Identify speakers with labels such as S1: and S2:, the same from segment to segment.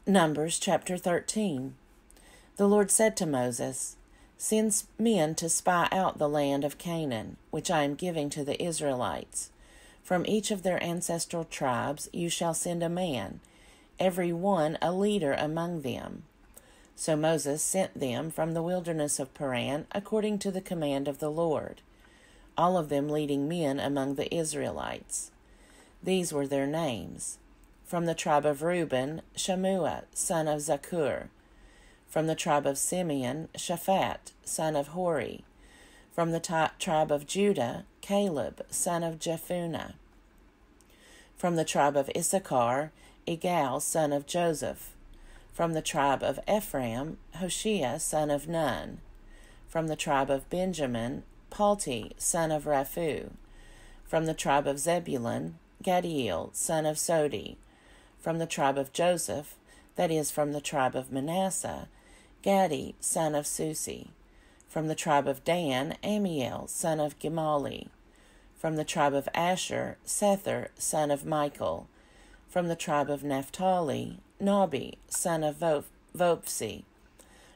S1: Numbers chapter 13. The Lord said to Moses, "Send men to spy out the land of Canaan, which I am giving to the Israelites. From each of their ancestral tribes you shall send a man, every one a leader among them." So Moses sent them from the wilderness of Paran according to the command of the Lord, all of them leading men among the Israelites. These were their names. From the tribe of Reuben, Shammua, son of Zakur. From the tribe of Simeon, Shaphat, son of Hori. From the tribe of Judah, Caleb, son of Jephunneh. From the tribe of Issachar, Igal, son of Joseph. From the tribe of Ephraim, Hoshea, son of Nun. From the tribe of Benjamin, Palti, son of Raphu. From the tribe of Zebulun, Gadiel, son of Sodi. From the tribe of Joseph, that is, from the tribe of Manasseh, Gadi, son of Susi. From the tribe of Dan, Amiel, son of Gemali. From the tribe of Asher, Sethur, son of Michael. From the tribe of Naphtali, Nabi, son of Vopsi.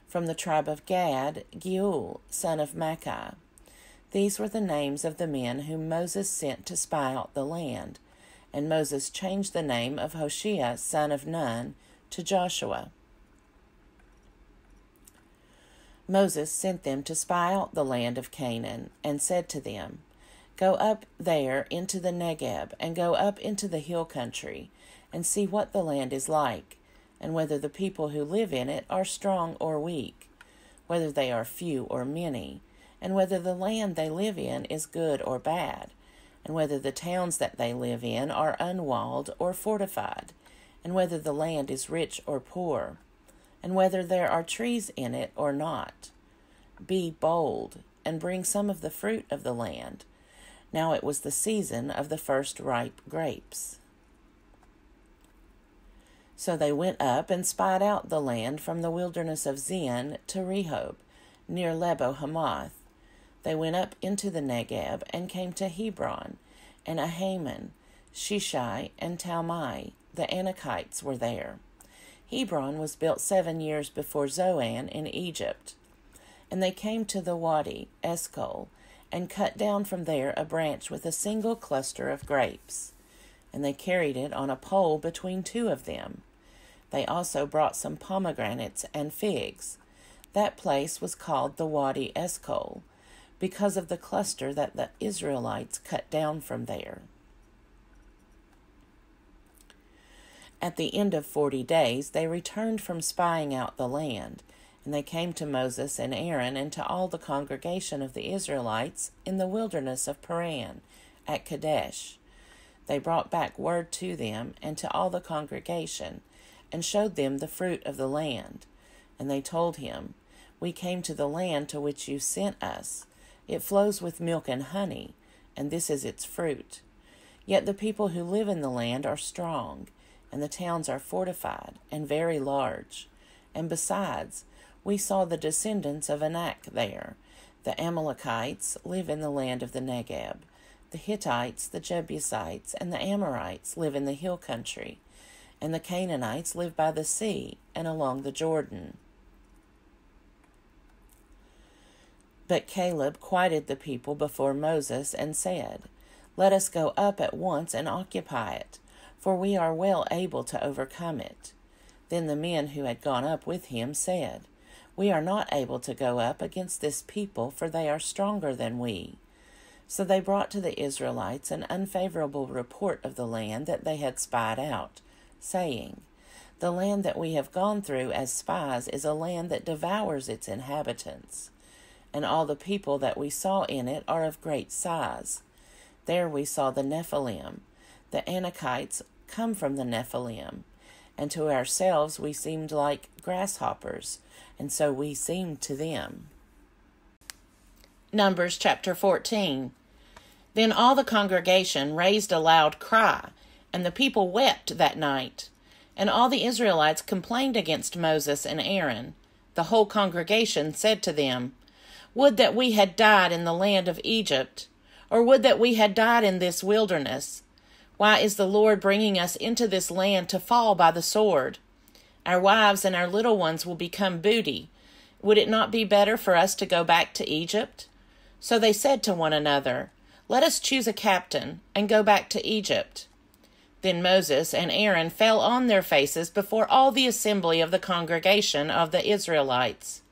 S1: From the tribe of Gad, Geuel, son of Makkah. These were the names of the men whom Moses sent to spy out the land. And Moses changed the name of Hoshea, son of Nun, to Joshua. Moses sent them to spy out the land of Canaan, and said to them, "Go up there into the Negeb, and go up into the hill country, and see what the land is like, and whether the people who live in it are strong or weak, whether they are few or many, and whether the land they live in is good or bad, and whether the towns that they live in are unwalled or fortified, and whether the land is rich or poor, and whether there are trees in it or not. Be bold, and bring some of the fruit of the land." Now it was the season of the first ripe grapes. So they went up and spied out the land from the wilderness of Zin to Rehob, near Lebo Hamath. They went up into the Negeb and came to Hebron, and Ahaman, Shishai, and Talmai, the Anakites, were there. Hebron was built 7 years before Zoan in Egypt. And they came to the Wadi, Eshcol, and cut down from there a branch with a single cluster of grapes. And they carried it on a pole between two of them. They also brought some pomegranates and figs. That place was called the Wadi Eshcol, because of the cluster that the Israelites cut down from there. At the end of 40 days, they returned from spying out the land, and they came to Moses and Aaron and to all the congregation of the Israelites in the wilderness of Paran at Kadesh. They brought back word to them and to all the congregation, and showed them the fruit of the land. And they told him, "We came to the land to which you sent us. It flows with milk and honey, and this is its fruit. Yet the people who live in the land are strong, and the towns are fortified and very large. And besides, we saw the descendants of Anak there. The Amalekites live in the land of the Negeb. The Hittites, the Jebusites, and the Amorites live in the hill country. And the Canaanites live by the sea and along the Jordan." But Caleb quieted the people before Moses and said, "Let us go up at once and occupy it, for we are well able to overcome it." Then the men who had gone up with him said, "We are not able to go up against this people, for they are stronger than we." So they brought to the Israelites an unfavorable report of the land that they had spied out, saying, "The land that we have gone through as spies is a land that devours its inhabitants. And all the people that we saw in it are of great size. There we saw the Nephilim. The Anakites come from the Nephilim, and to ourselves we seemed like grasshoppers, and so we seemed to them." Numbers chapter 14. Then all the congregation raised a loud cry, and the people wept that night. And all the Israelites complained against Moses and Aaron. The whole congregation said to them, "Would that we had died in the land of Egypt, or would that we had died in this wilderness. Why is the Lord bringing us into this land to fall by the sword? Our wives and our little ones will become booty. Would it not be better for us to go back to Egypt?" So they said to one another, "Let us choose a captain and go back to Egypt." Then Moses and Aaron fell on their faces before all the assembly of the congregation of the Israelites.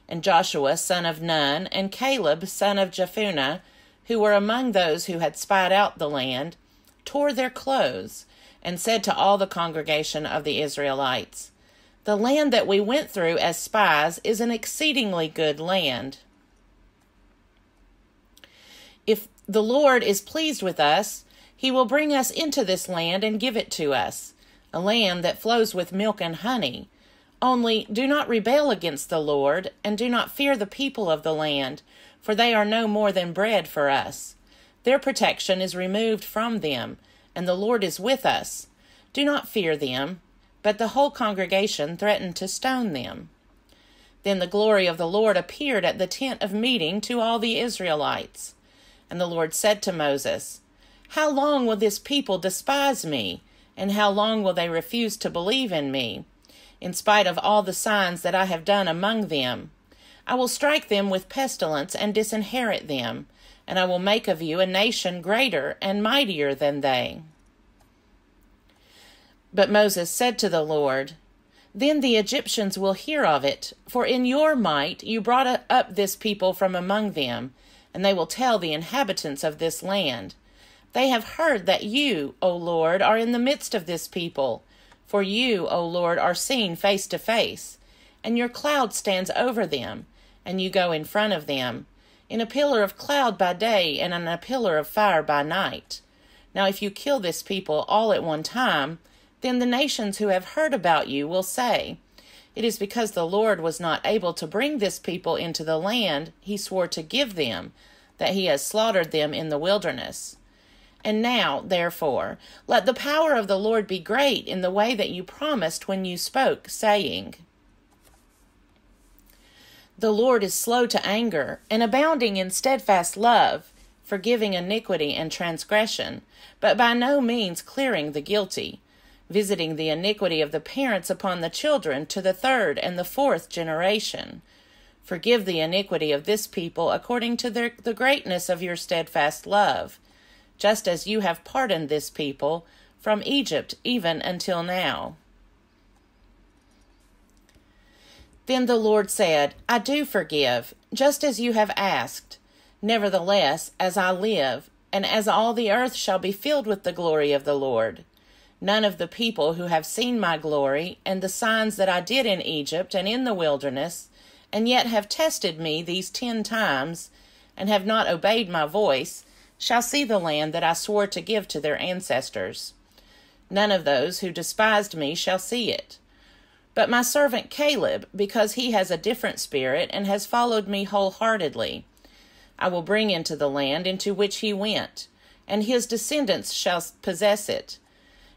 S1: And Joshua son of Nun and Caleb son of Jephunneh, who were among those who had spied out the land, tore their clothes and said to all the congregation of the Israelites, "The land that we went through as spies is an exceedingly good land. If the Lord is pleased with us, he will bring us into this land and give it to us, a land that flows with milk and honey. Only do not rebel against the Lord, and do not fear the people of the land, for they are no more than bread for us. Their protection is removed from them, and the Lord is with us. Do not fear them." But the whole congregation threatened to stone them. Then the glory of the Lord appeared at the tent of meeting to all the Israelites. And the Lord said to Moses, "How long will this people despise me, and how long will they refuse to believe in me, in spite of all the signs that I have done among them? I will strike them with pestilence and disinherit them, and I will make of you a nation greater and mightier than they." But Moses said to the Lord, "Then the Egyptians will hear of it, for in your might you brought up this people from among them, and they will tell the inhabitants of this land. They have heard that you, O Lord, are in the midst of this people, for you, O Lord, are seen face to face, and your cloud stands over them, and you go in front of them, in a pillar of cloud by day and in a pillar of fire by night. Now if you kill this people all at one time, then the nations who have heard about you will say, 'It is because the Lord was not able to bring this people into the land he swore to give them, that he has slaughtered them in the wilderness.' And now, therefore, let the power of the Lord be great in the way that you promised when you spoke, saying, 'The Lord is slow to anger and abounding in steadfast love, forgiving iniquity and transgression, but by no means clearing the guilty, visiting the iniquity of the parents upon the children to the third and the fourth generation. Forgive the iniquity of this people according to the greatness of your steadfast love, just as you have pardoned this people from Egypt even until now.' Then the Lord said, 'I do forgive, just as you have asked. Nevertheless, as I live, and as all the earth shall be filled with the glory of the Lord, none of the people who have seen my glory and the signs that I did in Egypt and in the wilderness, and yet have tested me these 10 times, and have not obeyed my voice, shall see the land that I swore to give to their ancestors. None of those who despised me shall see it. But my servant Caleb, because he has a different spirit and has followed me wholeheartedly, I will bring into the land into which he went, and his descendants shall possess it.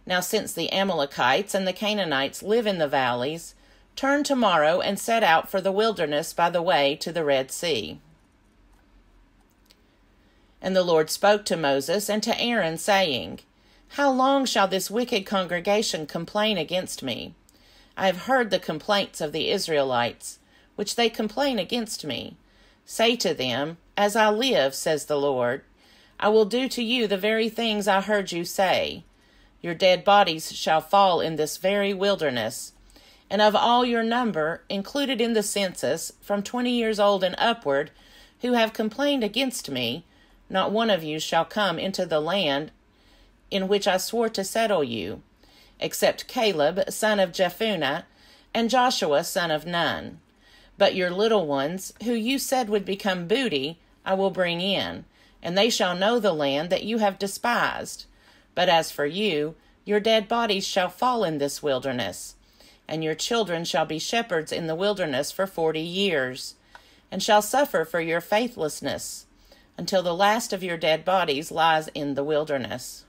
S1: Now since the Amalekites and the Canaanites live in the valleys, turn tomorrow and set out for the wilderness by the way to the Red Sea.' And the Lord spoke to Moses and to Aaron, saying, 'How long shall this wicked congregation complain against me? I have heard the complaints of the Israelites, which they complain against me. Say to them, As I live, says the Lord, I will do to you the very things I heard you say. Your dead bodies shall fall in this very wilderness, and of all your number, included in the census, from 20 years old and upward, who have complained against me, not one of you shall come into the land in which I swore to settle you, except Caleb, son of Jephunneh, and Joshua, son of Nun. But your little ones, who you said would become booty, I will bring in, and they shall know the land that you have despised. But as for you, your dead bodies shall fall in this wilderness, and your children shall be shepherds in the wilderness for 40 years, and shall suffer for your faithlessness, until the last of your dead bodies lies in the wilderness.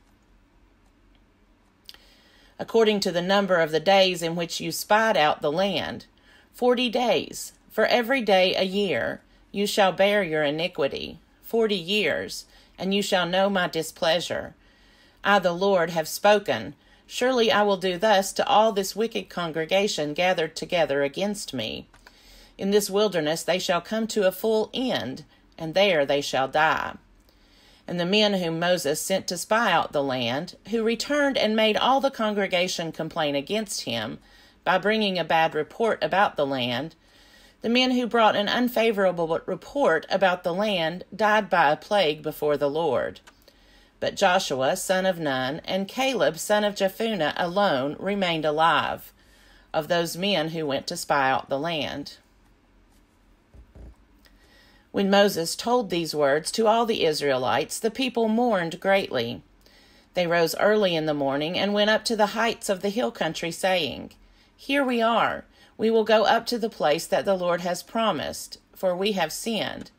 S1: According to the number of the days in which you spied out the land, 40 days, for every day a year, you shall bear your iniquity, 40 years, and you shall know my displeasure. I, the Lord, have spoken. Surely I will do thus to all this wicked congregation gathered together against me. In this wilderness they shall come to a full end, and there they shall die. And the men whom Moses sent to spy out the land, who returned and made all the congregation complain against him, by bringing a bad report about the land, the men who brought an unfavorable report about the land died by a plague before the Lord. But Joshua, son of Nun, and Caleb, son of Jephunneh, alone remained alive, of those men who went to spy out the land. When Moses told these words to all the Israelites, the people mourned greatly. They rose early in the morning and went up to the heights of the hill country, saying, Here we are. We will go up to the place that the Lord has promised, for we have sinned.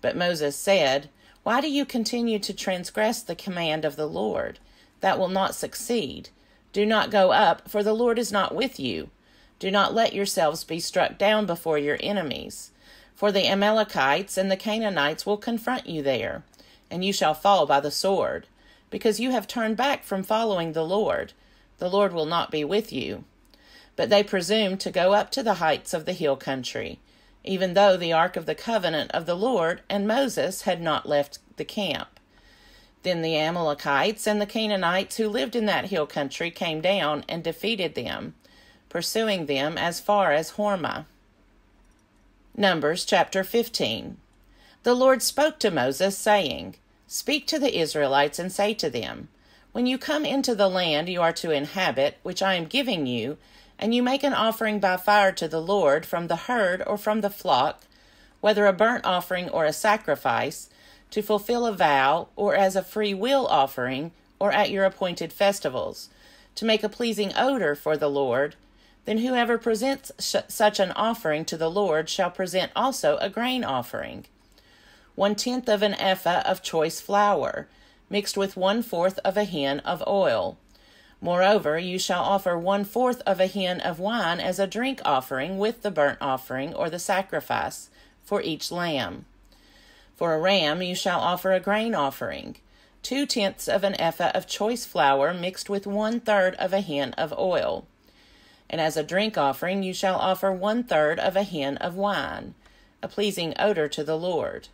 S1: But Moses said, Why do you continue to transgress the command of the Lord? That will not succeed. Do not go up, for the Lord is not with you. Do not let yourselves be struck down before your enemies. For the Amalekites and the Canaanites will confront you there, and you shall fall by the sword, because you have turned back from following the Lord. The Lord will not be with you. But they presumed to go up to the heights of the hill country, even though the ark of the covenant of the Lord and Moses had not left the camp. Then the Amalekites and the Canaanites who lived in that hill country came down and defeated them, pursuing them as far as Hormah. Numbers chapter 15. The Lord spoke to Moses, saying, Speak to the Israelites and say to them, When you come into the land you are to inhabit, which I am giving you, and you make an offering by fire to the Lord from the herd or from the flock, whether a burnt offering or a sacrifice, to fulfill a vow, or as a free will offering, or at your appointed festivals, to make a pleasing odor for the Lord, then whoever presents such an offering to the Lord shall present also a grain offering, 1/10 of an ephah of choice flour, mixed with 1/4 of a hin of oil. Moreover, you shall offer 1/4 of a hin of wine as a drink offering with the burnt offering or the sacrifice for each lamb. For a ram you shall offer a grain offering, 2/10 of an ephah of choice flour mixed with 1/3 of a hin of oil. And as a drink offering you shall offer 1/3 of a hin of wine, a pleasing odor to the Lord.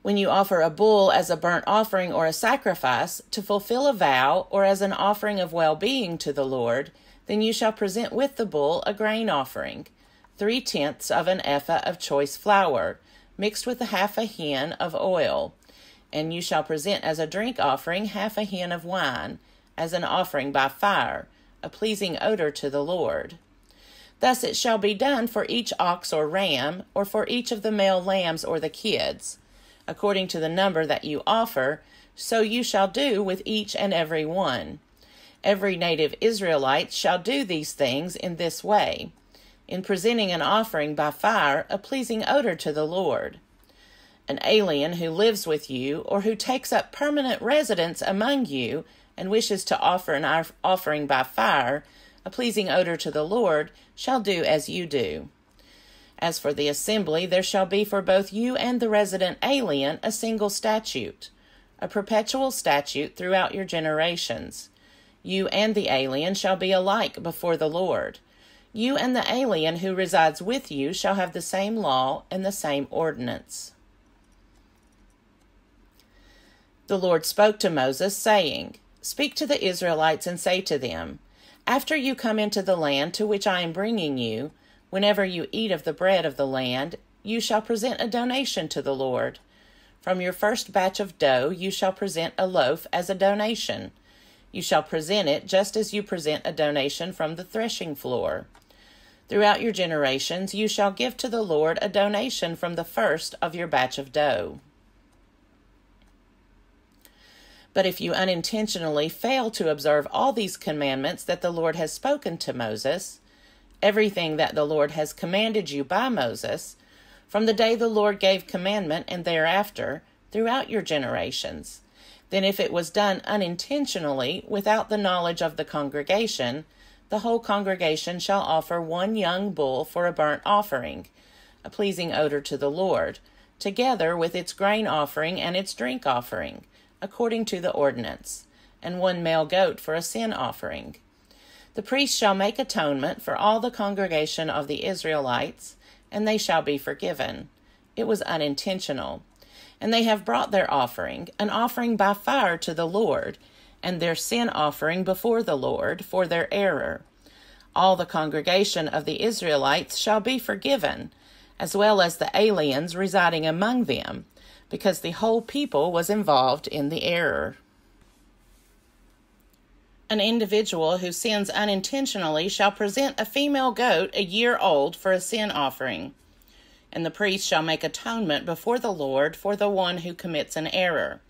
S1: When you offer a bull as a burnt offering or a sacrifice, to fulfill a vow, or as an offering of well-being to the Lord, then you shall present with the bull a grain offering, 3/10 of an ephah of choice flour, mixed with 1/2 a hin of oil. And you shall present as a drink offering 1/2 a hin of wine, as an offering by fire, a pleasing odor to the Lord. Thus it shall be done for each ox or ram, or for each of the male lambs or the kids. According to the number that you offer, so you shall do with each and every one. Every native Israelite shall do these things in this way, in presenting an offering by fire, a pleasing odor to the Lord. An alien who lives with you, or who takes up permanent residence among you, and wishes to offer an offering by fire, a pleasing odor to the Lord, shall do as you do. As for the assembly, there shall be for both you and the resident alien a single statute, a perpetual statute throughout your generations. You and the alien shall be alike before the Lord. You and the alien who resides with you shall have the same law and the same ordinance. The Lord spoke to Moses, saying, Speak to the Israelites and say to them, After you come into the land to which I am bringing you, whenever you eat of the bread of the land, you shall present a donation to the Lord. From your first batch of dough you shall present a loaf as a donation. You shall present it just as you present a donation from the threshing floor. Throughout your generations you shall give to the Lord a donation from the first of your batch of dough. But if you unintentionally fail to observe all these commandments that the Lord has spoken to Moses, everything that the Lord has commanded you by Moses, from the day the Lord gave commandment and thereafter, throughout your generations, then if it was done unintentionally, without the knowledge of the congregation, the whole congregation shall offer 1 young bull for a burnt offering, a pleasing odor to the Lord, together with its grain offering and its drink offering, according to the ordinance, and 1 male goat for a sin offering. The priest shall make atonement for all the congregation of the Israelites, and they shall be forgiven. It was unintentional. And they have brought their offering, an offering by fire to the Lord, and their sin offering before the Lord for their error. All the congregation of the Israelites shall be forgiven, as well as the aliens residing among them, because the whole people was involved in the error. An individual who sins unintentionally shall present a female goat a year old for a sin offering, and the priest shall make atonement before the Lord for the one who commits an error,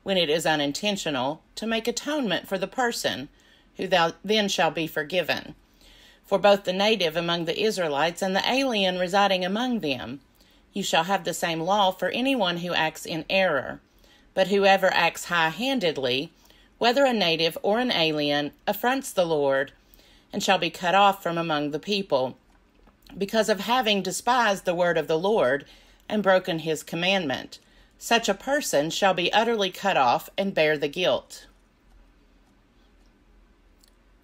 S1: when it is unintentional, to make atonement for the person, who then shall be forgiven. For both the native among the Israelites and the alien residing among them, you shall have the same law for anyone who acts in error. But whoever acts high-handedly, whether a native or an alien, affronts the Lord, and shall be cut off from among the people, because of having despised the word of the Lord and broken his commandment. Such a person shall be utterly cut off and bear the guilt.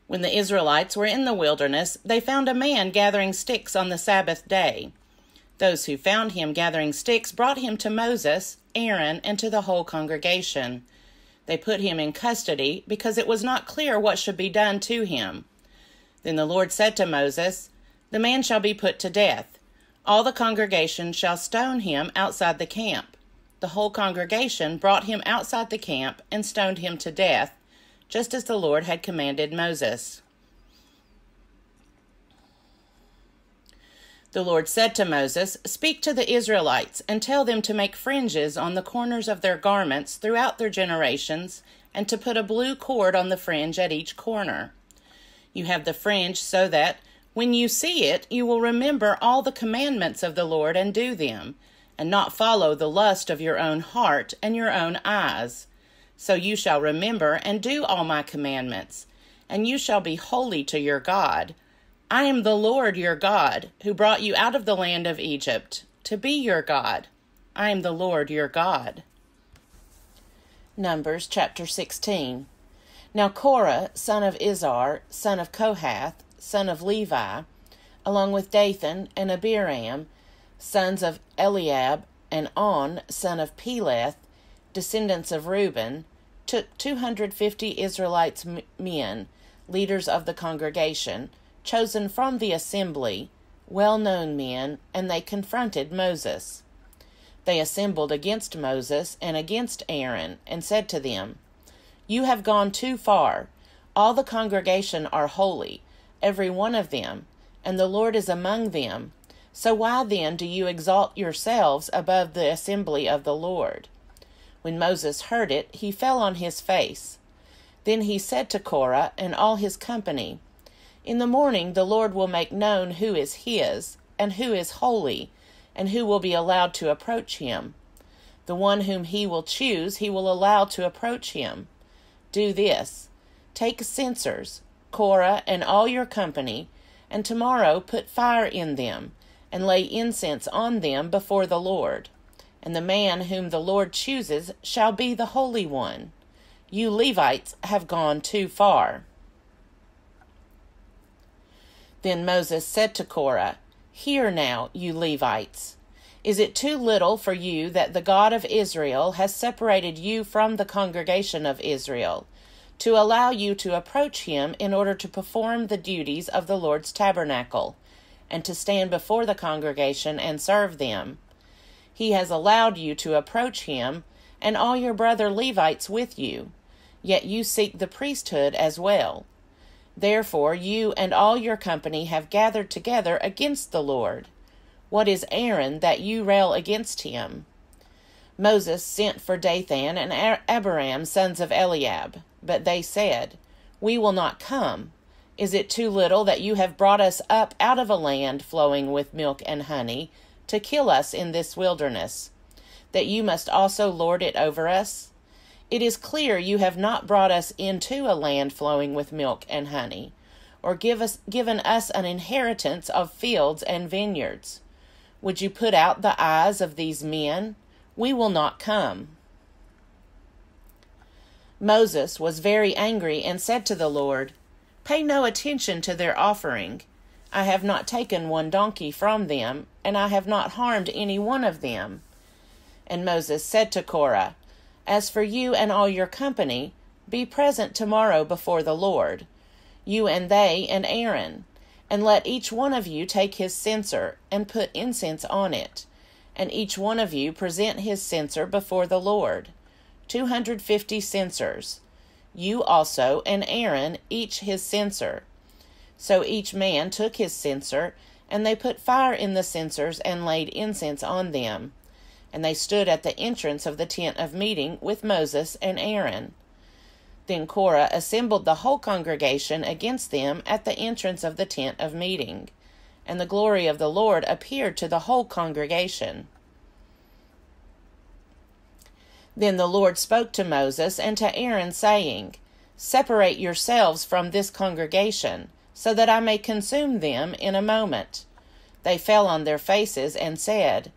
S1: When the Israelites were in the wilderness, they found a man gathering sticks on the Sabbath day. Those who found him gathering sticks brought him to Moses, Aaron, and to the whole congregation. They put him in custody because it was not clear what should be done to him. Then the Lord said to Moses, "The man shall be put to death. All the congregation shall stone him outside the camp." The whole congregation brought him outside the camp and stoned him to death, just as the Lord had commanded Moses. The Lord said to Moses, "Speak to the Israelites and tell them to make fringes on the corners of their garments throughout their generations, and to put a blue cord on the fringe at each corner. You have the fringe so that, when you see it, you will remember all the commandments of the Lord and do them, and not follow the lust of your own heart and your own eyes. So you shall remember and do all my commandments, and you shall be holy to your God. I am the Lord your God, who brought you out of the land of Egypt, to be your God. I am the Lord your God." Numbers chapter 16. Now Korah, son of Izhar, son of Kohath, son of Levi, along with Dathan and Abiram, sons of Eliab, and On, son of Peleth, descendants of Reuben, took 250 Israelites men, leaders of the congregation, chosen from the assembly, well-known men, and they confronted Moses. They assembled against Moses and against Aaron, and said to them, "You have gone too far. All the congregation are holy, every one of them, and the Lord is among them. So why then do you exalt yourselves above the assembly of the Lord?" When Moses heard it, he fell on his face. Then he said to Korah and all his company, "In the morning the Lord will make known who is his, and who is holy, and who will be allowed to approach him. The one whom he will choose he will allow to approach him. Do this: take censers, Korah and all your company, and tomorrow put fire in them, and lay incense on them before the Lord. And the man whom the Lord chooses shall be the Holy One. You Levites have gone too far." Then Moses said to Korah, "Hear now, you Levites. Is it too little for you that the God of Israel has separated you from the congregation of Israel, to allow you to approach him in order to perform the duties of the Lord's tabernacle, and to stand before the congregation and serve them? He has allowed you to approach him, and all your brother Levites with you, yet you seek the priesthood as well. Therefore you and all your company have gathered together against the Lord. What is Aaron that you rail against him?" Moses sent for Dathan and Abiram, sons of Eliab, but they said, "We will not come. Is it too little that you have brought us up out of a land flowing with milk and honey, to kill us in this wilderness, that you must also lord it over us? It is clear you have not brought us into a land flowing with milk and honey, or given us an inheritance of fields and vineyards. Would you put out the eyes of these men? We will not come." Moses was very angry and said to the Lord, "Pay no attention to their offering. I have not taken one donkey from them, and I have not harmed any one of them." And Moses said to Korah, "As for you and all your company, be present tomorrow before the Lord, you and they and Aaron, and let each one of you take his censer and put incense on it, and each one of you present his censer before the Lord, 250 censers, you also and Aaron each his censer." So each man took his censer, and they put fire in the censers and laid incense on them. And they stood at the entrance of the tent of meeting with Moses and Aaron. Then Korah assembled the whole congregation against them at the entrance of the tent of meeting, and the glory of the Lord appeared to the whole congregation. Then the Lord spoke to Moses and to Aaron, saying, "Separate yourselves from this congregation, so that I may consume them in a moment." They fell on their faces and said,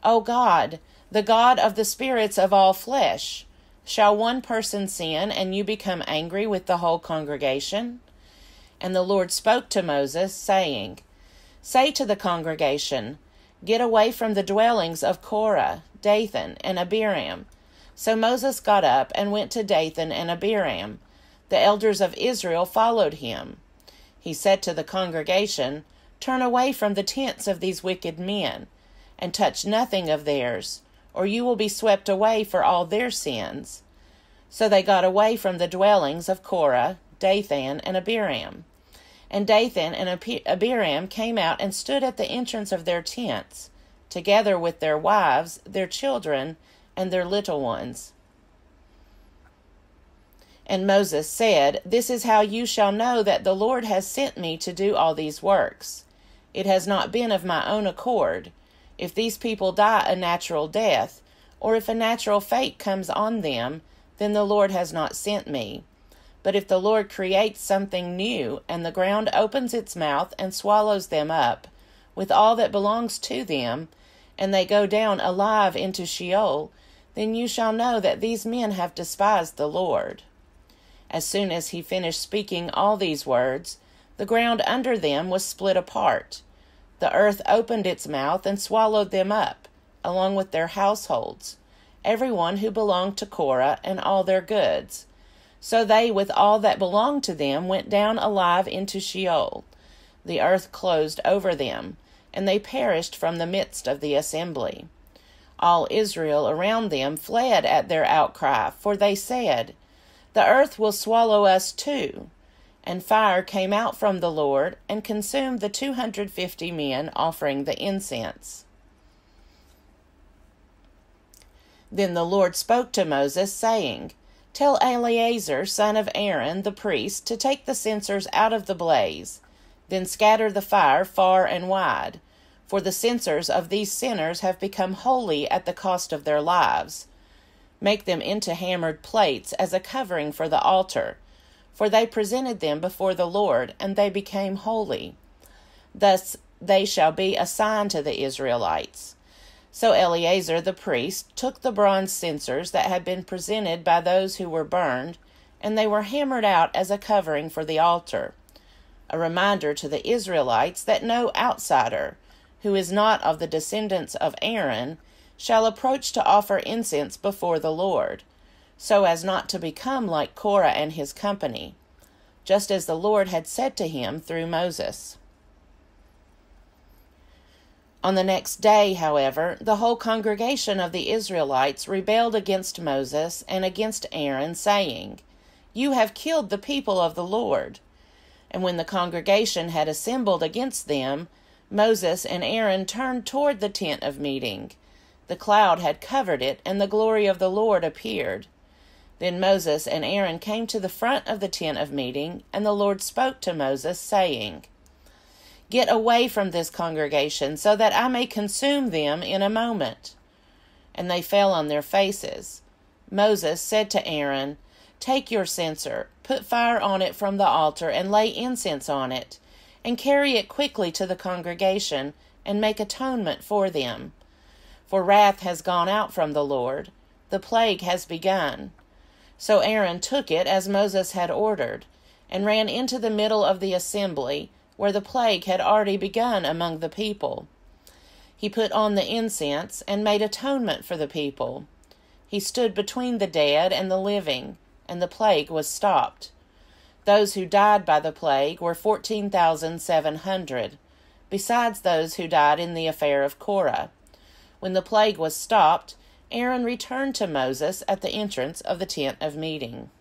S1: "O God, the God of the spirits of all flesh, shall one person sin, and you become angry with the whole congregation?" And the Lord spoke to Moses, saying, "Say to the congregation, Get away from the dwellings of Korah, Dathan, and Abiram." So Moses got up and went to Dathan and Abiram. The elders of Israel followed him. He said to the congregation, "Turn away from the tents of these wicked men, and touch nothing of theirs, or you will be swept away for all their sins." So they got away from the dwellings of Korah, Dathan, and Abiram. And Dathan and Abiram came out and stood at the entrance of their tents, together with their wives, their children, and their little ones. And Moses said, "This is how you shall know that the Lord has sent me to do all these works. It has not been of my own accord. If these people die a natural death, or if a natural fate comes on them, then the Lord has not sent me. But if the Lord creates something new, and the ground opens its mouth and swallows them up, with all that belongs to them, and they go down alive into Sheol, then you shall know that these men have despised the Lord." As soon as he finished speaking all these words, the ground under them was split apart. The earth opened its mouth and swallowed them up, along with their households, everyone who belonged to Korah and all their goods. So they, with all that belonged to them, went down alive into Sheol. The earth closed over them, and they perished from the midst of the assembly. All Israel around them fled at their outcry, for they said, "The earth will swallow us too." And fire came out from the Lord and consumed the 250 men offering the incense. Then the Lord spoke to Moses, saying, "Tell Eleazar, son of Aaron, the priest, to take the censers out of the blaze. Then scatter the fire far and wide. For the censers of these sinners have become holy at the cost of their lives. Make them into hammered plates as a covering for the altar, for they presented them before the Lord, and they became holy. Thus they shall be a sign to the Israelites." So Eleazar the priest took the bronze censers that had been presented by those who were burned, and they were hammered out as a covering for the altar, a reminder to the Israelites that no outsider, who is not of the descendants of Aaron, shall approach to offer incense before the Lord, so as not to become like Korah and his company, just as the Lord had said to him through Moses. On the next day, however, the whole congregation of the Israelites rebelled against Moses and against Aaron, saying, "You have killed the people of the Lord." And when the congregation had assembled against them, Moses and Aaron turned toward the tent of meeting. The cloud had covered it, and the glory of the Lord appeared. Then Moses and Aaron came to the front of the tent of meeting, and the Lord spoke to Moses, saying, "Get away from this congregation, so that I may consume them in a moment." And they fell on their faces. Moses said to Aaron, "Take your censer, put fire on it from the altar, and lay incense on it, and carry it quickly to the congregation, and make atonement for them. For wrath has gone out from the Lord, the plague has begun. So Aaron took it as Moses had ordered, and ran into the middle of the assembly, where the plague had already begun among the people. He put on the incense and made atonement for the people. He stood between the dead and the living, and the plague was stopped. Those who died by the plague were 14,700, besides those who died in the affair of Korah. When the plague was stopped, Aaron returned to Moses at the entrance of the tent of meeting.